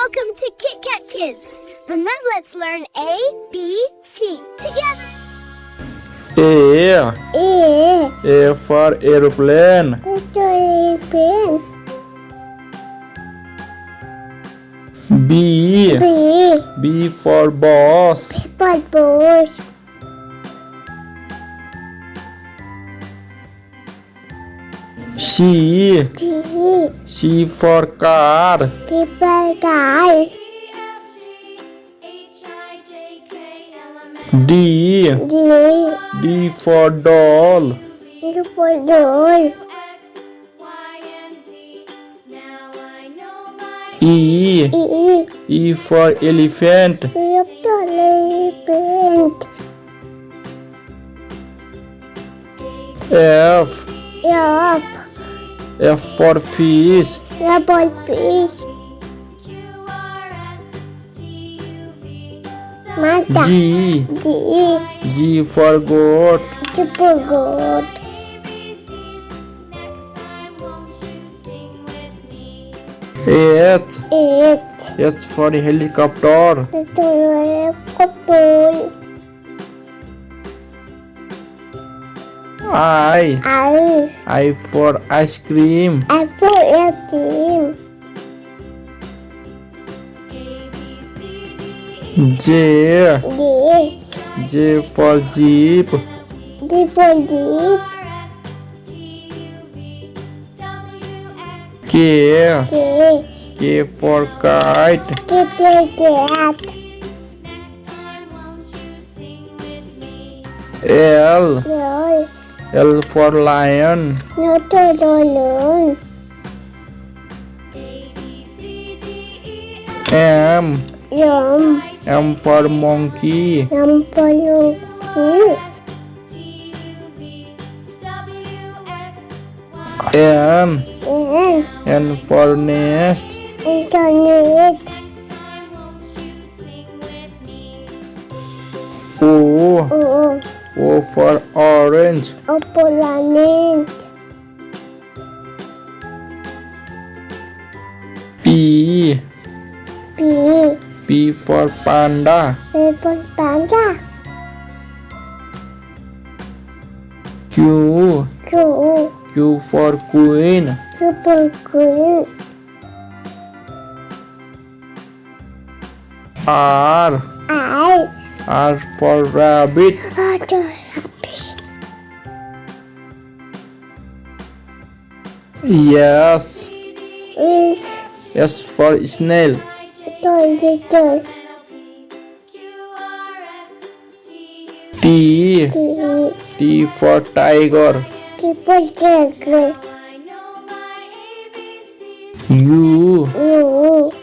Welcome to Kit Kat Kids. And now let's learn A, B, C together. A for aeroplane. B for boss. C for car. D for doll. E for elephant. F for fish. G for goat. H for helicopter. I for ice cream. J for jeep. K for kite. L for lion. M for monkey. N for nest. O for orange. P for panda. Q for queen. R for rabbit. S for snail. T for tiger.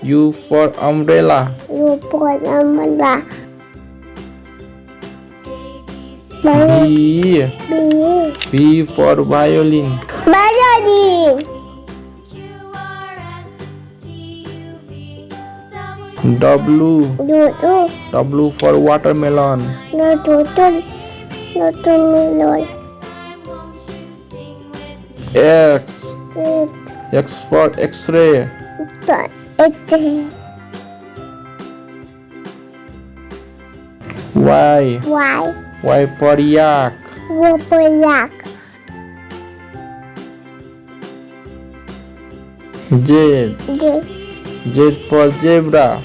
U for umbrella. V for violin. W for watermelon. X for X-ray. Y for yak. Z for zebra.